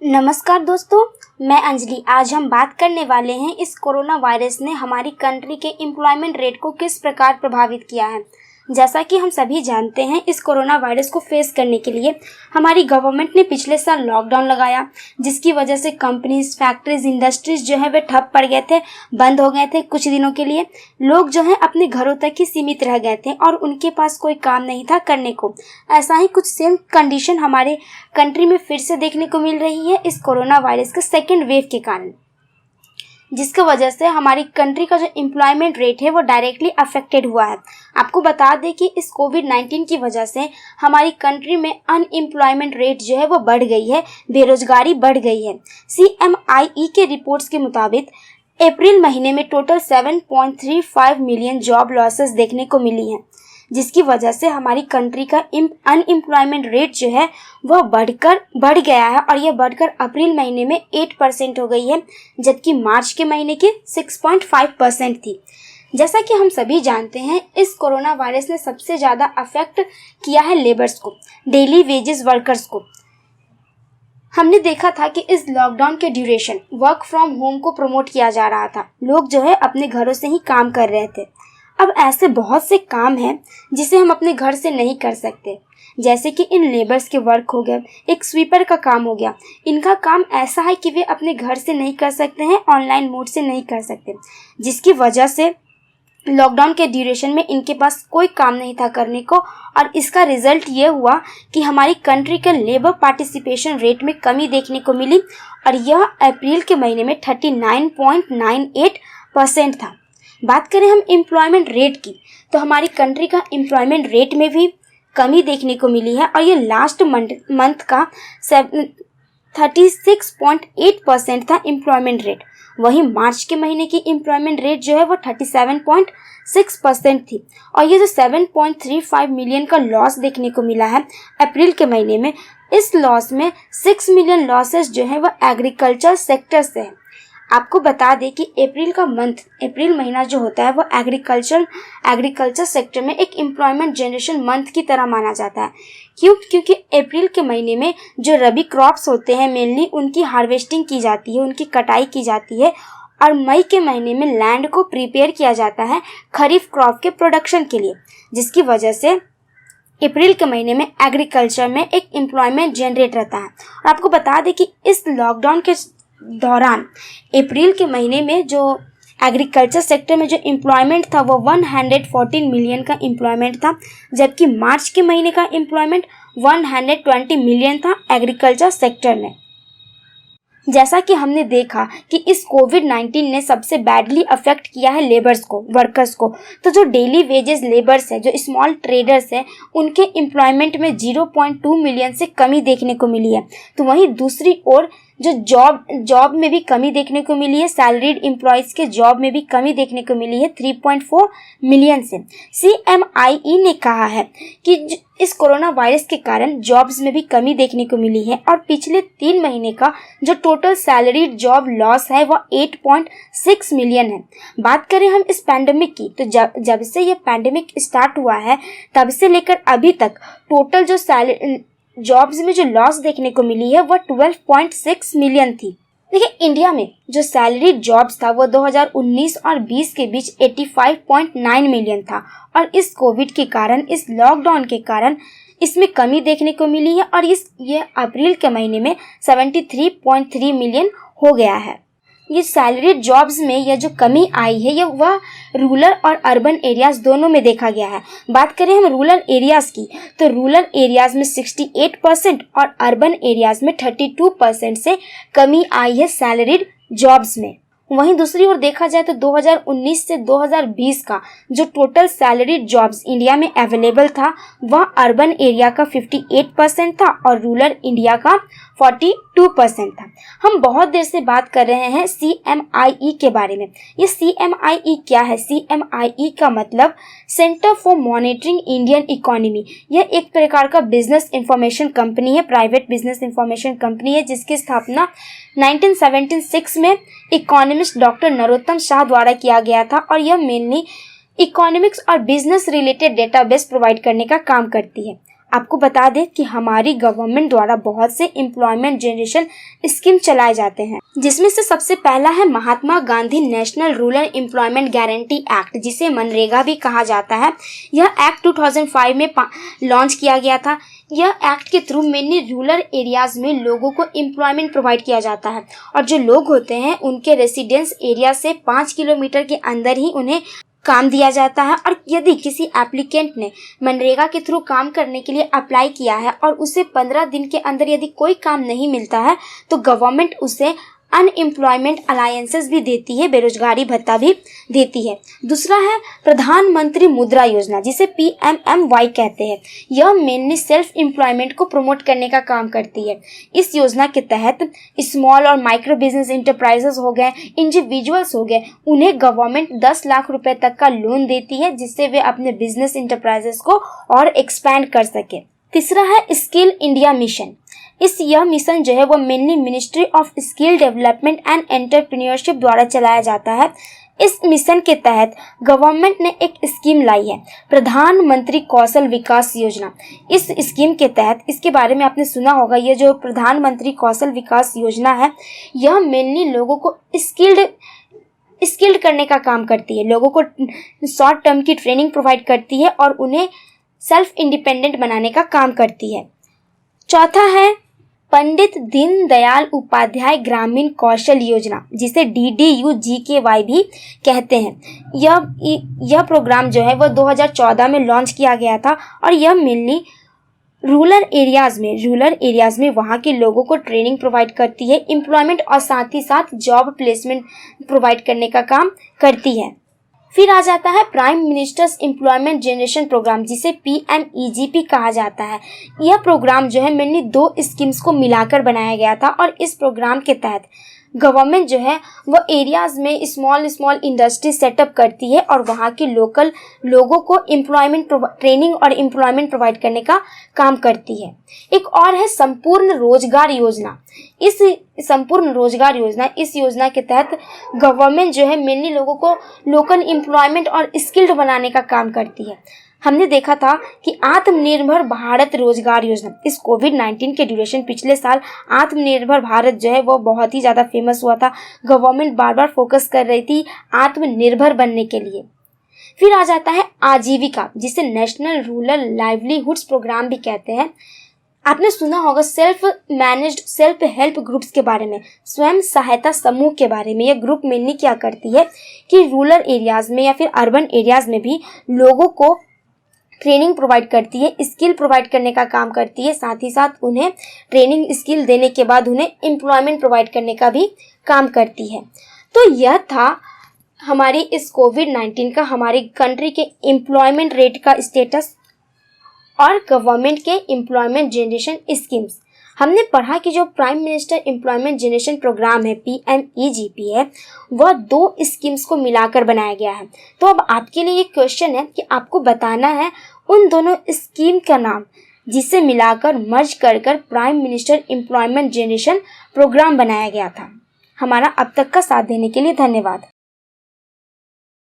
नमस्कार दोस्तों, मैं अंजलि। आज हम बात करने वाले हैं इस कोरोना वायरस ने हमारी कंट्री के एम्प्लॉयमेंट रेट को किस प्रकार प्रभावित किया है। जैसा कि हम सभी जानते हैं, इस कोरोना वायरस को फेस करने के लिए हमारी गवर्नमेंट ने पिछले साल लॉकडाउन लगाया, जिसकी वजह से कंपनीज, फैक्ट्रीज, इंडस्ट्रीज जो है वे ठप पड़ गए थे, बंद हो गए थे। कुछ दिनों के लिए लोग जो है अपने घरों तक ही सीमित रह गए थे और उनके पास कोई काम नहीं था करने को। ऐसा ही कुछ सेम कंडीशन हमारे कंट्री में फिर से देखने को मिल रही है इस कोरोना वायरस के सेकेंड वेव के कारण, जिसकी वजह से हमारी कंट्री का जो एम्प्लॉयमेंट रेट है वो डायरेक्टली अफेक्टेड हुआ है। आपको बता दें कि इस कोविड-19 की वजह से हमारी कंट्री में अनएम्प्लॉयमेंट रेट जो है वो बढ़ गई है, बेरोजगारी बढ़ गई है। CMIE के रिपोर्ट्स के मुताबिक अप्रैल महीने में टोटल 7.35 मिलियन जॉब लॉसेस देखने को मिली हैं, जिसकी वजह से हमारी कंट्री का अनएम्प्लॉयमेंट रेट जो है वह बढ़ गया है और यह बढ़कर अप्रैल महीने में 8% हो गई है, जबकि मार्च के महीने की 6.5% थी। जैसा कि हम सभी जानते हैं, इस कोरोना वायरस ने सबसे ज़्यादा अफेक्ट किया है लेबर्स को, डेली वेजेस वर्कर्स को। हमने देखा था कि इस लॉकडाउन के ड्यूरेशन वर्क फ्रॉम होम को प्रमोट किया जा रहा था। लोग जो है अपने घरों से ही काम कर रहे थे। अब ऐसे बहुत से काम हैं जिसे हम अपने घर से नहीं कर सकते, जैसे कि इन लेबर्स के वर्क हो गए, एक स्वीपर का काम हो गया। इनका काम ऐसा है कि वे अपने घर से नहीं कर सकते हैं, ऑनलाइन मोड से नहीं कर सकते, जिसकी वजह से लॉकडाउन के ड्यूरेशन में इनके पास कोई काम नहीं था करने को। और इसका रिजल्ट ये हुआ कि हमारी कंट्री के लेबर पार्टिसिपेशन रेट में कमी देखने को मिली और यह अप्रैल के महीने में 39.98% था। बात करें हम एम्प्लॉयमेंट रेट की, तो हमारी कंट्री का एम्प्लॉयमेंट रेट में भी कमी देखने को मिली है और ये लास्ट मंथ का 36.8% था एम्प्लॉयमेंट रेट। वहीं मार्च के महीने की एम्प्लॉयमेंट रेट जो है वो 37.6% थी। और ये जो 7.35 मिलियन का लॉस देखने को मिला है अप्रैल के महीने में, इस लॉस में 6 मिलियन लॉसेस जो है वो एग्रीकल्चर सेक्टर से है। आपको बता दें कि अप्रैल महीना जो होता है वो एग्रीकल्चर सेक्टर में एक एम्प्लॉयमेंट जनरेशन मंथ की तरह माना जाता है। क्योंकि अप्रैल के महीने में जो रबी क्रॉप्स होते हैं मेनली उनकी हार्वेस्टिंग की जाती है, उनकी कटाई की जाती है और मई के महीने में लैंड को प्रिपेयर किया जाता है खरीफ क्रॉप के प्रोडक्शन के लिए, जिसकी वजह से अप्रैल के महीने में एग्रीकल्चर में एक एम्प्लॉयमेंट जनरेट रहता है। और आपको बता दें कि इस लॉकडाउन के दौरान अप्रैल के महीने में जो एग्रीकल्चर सेक्टर में जो एम्प्लॉयमेंट था वो 114 मिलियन का एम्प्लॉयमेंट था, जबकि मार्च के महीने का एम्प्लॉयमेंट 120 मिलियन था एग्रीकल्चर सेक्टर में। जैसा कि हमने देखा कि इस कोविड-19 ने सबसे बैडली अफेक्ट किया है लेबर्स को, वर्कर्स को। तो जो डेली वेजेस लेबर्स है, जो स्मॉल ट्रेडर्स है, उनके एम्प्लॉयमेंट में 0.2 मिलियन से कमी देखने को मिली है। तो वहीं दूसरी ओर जो जॉब में भी कमी देखने को मिली है, सैलरीड एम्प्लॉयज़ के जॉब में भी कमी देखने को मिली है 3.4 मिलियन से। CMIE ने कहा है कि इस कोरोना वायरस के कारण जॉब्स में भी कमी देखने को मिली है और पिछले 3 महीने का जो टोटल सैलरीड जॉब लॉस है वो 8.6 मिलियन है। बात करें हम इस पैंडेमिक की, तो जब से ये पैंडेमिक स्टार्ट हुआ है तब से लेकर अभी तक टोटल जो जॉब्स में जो लॉस देखने को मिली है वो 12.6 मिलियन थी। देखिए, इंडिया में जो सैलरी जॉब्स था वो 2019 और 20 के बीच 85.9 मिलियन था और इस कोविड के कारण, इस लॉकडाउन के कारण इसमें कमी देखने को मिली है और ये अप्रैल के महीने में 73.3 मिलियन हो गया है। ये सैलरीड जॉब्स में यह जो कमी आई है वह रूरल और अर्बन एरियाज दोनों में देखा गया है। बात करें हम रूरल एरियाज की, तो रूरल एरियाज में 68% और अर्बन एरियाज में 32% से कमी आई है सैलरीड जॉब्स में। वहीं दूसरी ओर देखा जाए तो 2019 से 2020 का जो टोटल सैलरीड जॉब्स इंडिया में अवेलेबल था वह अर्बन एरिया का 58% था और रूरल इंडिया का 42% था। हम बहुत देर से बात कर रहे हैं CMIE के बारे में। ये CMIE क्या है? CMIE का मतलब centre for monitoring Indian economy. यह एक प्रकार का बिजनेस इंफॉर्मेशन कंपनी है, प्राइवेट बिजनेस इंफॉर्मेशन कंपनी है, जिसकी स्थापना 1976 में इकोनॉमिस्ट डॉक्टर नरोत्तम शाह द्वारा किया गया था और यह मेनली इकोनॉमिक्स और बिजनेस रिलेटेड डेटाबेस प्रोवाइड करने का काम करती है। आपको बता दें कि हमारी गवर्नमेंट द्वारा बहुत से एम्प्लॉयमेंट जनरेशन स्कीम चलाए जाते हैं, जिसमें से सबसे पहला है Mahatma Gandhi National Rural Employment Guarantee Act, जिसे मनरेगा भी कहा जाता है। यह एक्ट 2005 में लॉन्च किया गया था। यह एक्ट के थ्रू मेनली रूरल एरियाज में लोगों को एम्प्लॉयमेंट प्रोवाइड किया जाता है और जो लोग होते हैं उनके रेसिडेंस एरिया से 5 किलोमीटर के अंदर ही उन्हें काम दिया जाता है। और यदि किसी एप्लीकेंट ने मनरेगा के थ्रू काम करने के लिए अप्लाई किया है और उसे 15 दिन के अंदर यदि कोई काम नहीं मिलता है तो गवर्नमेंट उसे अनएम्प्लॉयमेंट अलायंसेस भी देती है, बेरोजगारी भत्ता भी देती है। दूसरा है प्रधानमंत्री मुद्रा योजना, जिसे PMMY कहते हैं। यह मेनली सेल्फ एम्प्लॉयमेंट को प्रमोट करने का काम करती है। इस योजना के तहत स्मॉल और माइक्रो बिजनेस इंटरप्राइजेस हो गए, इंडिविजुअल्स हो गए, उन्हें गवर्नमेंट 10 लाख रुपए तक का लोन देती है, जिससे वे अपने बिजनेस इंटरप्राइजेस को और एक्सपैंड कर सके। तीसरा है स्किल इंडिया मिशन। यह मिशन जो है वो mainly ministry of skill development and entrepreneurship द्वारा चलाया जाता है। इस मिशन के तहत गवर्नमेंट ने एक स्कीम लाई है, प्रधानमंत्री कौशल विकास योजना। इस स्कीम के तहत, इसके बारे में आपने सुना होगा, ये जो प्रधानमंत्री कौशल विकास योजना है यह मेनली लोगों को स्किल्ड करने का काम करती है, लोगों को शॉर्ट टर्म की ट्रेनिंग प्रोवाइड करती है और उन्हें सेल्फ इंडिपेंडेंट बनाने का काम करती है। चौथा है पंडित दीनदयाल उपाध्याय ग्रामीण कौशल योजना, जिसे DDU-GKY भी कहते हैं। यह प्रोग्राम जो है वो 2014 में लॉन्च किया गया था और यह मेनली रूरल एरियाज में वहाँ के लोगों को ट्रेनिंग प्रोवाइड करती है, एम्प्लॉयमेंट और साथ ही साथ जॉब प्लेसमेंट प्रोवाइड करने का काम करती है। फिर आ जाता है prime minister's employment generation programme, जिसे PMEGP कहा जाता है। यह प्रोग्राम जो है मेनली 2 स्कीम्स को मिलाकर बनाया गया था और इस प्रोग्राम के तहत गवर्नमेंट जो है वो एरियाज में स्मॉल इंडस्ट्री सेटअप करती है और वहाँ के लोकल लोगों को एम्प्लॉयमेंट ट्रेनिंग और एम्प्लॉयमेंट प्रोवाइड करने का काम करती है। एक और है संपूर्ण रोजगार योजना। इस योजना के तहत गवर्नमेंट जो है मेनली लोगों को लोकल एम्प्लॉयमेंट और स्किल्ड बनाने का काम करती है। हमने देखा था कि आत्मनिर्भर भारत रोजगार योजना, इस कोविड-19 के ड्यूरेशन पिछले साल आत्मनिर्भर भारत जो है वो बहुत ही ज़्यादा फेमस हुआ था। गवर्नमेंट बार बार फोकस कर रही थी आत्मनिर्भर बनने के लिए। फिर आ जाता है आजीविका, जिसे नेशनल रूरल लाइवलीहुड्स प्रोग्राम भी कहते हैं। आपने सुना होगा self managed self help groups के बारे में, स्वयं सहायता समूह के बारे में। यह ग्रुप मेनली क्या करती है कि रूरल एरियाज में या फिर अर्बन एरियाज में भी लोगों को ट्रेनिंग प्रोवाइड करती है, स्किल प्रोवाइड करने का काम करती है, साथ ही साथ उन्हें ट्रेनिंग स्किल देने के बाद उन्हें एम्प्लॉयमेंट प्रोवाइड करने का भी काम करती है। तो यह था हमारी इस कोविड-19 का हमारी कंट्री के एम्प्लॉयमेंट रेट का स्टेटस और गवर्नमेंट के एम्प्लॉयमेंट जनरेशन स्कीम्स। हमने पढ़ा कि जो prime minister employment generation programme है PMEGP है, वह 2 स्कीम्स को मिलाकर बनाया गया है। तो अब आपके लिए एक क्वेश्चन है कि आपको बताना है उन दोनों स्कीम का नाम, जिसे मिलाकर मर्ज कर prime minister employment generation programme बनाया गया था। हमारा अब तक का साथ देने के लिए धन्यवाद।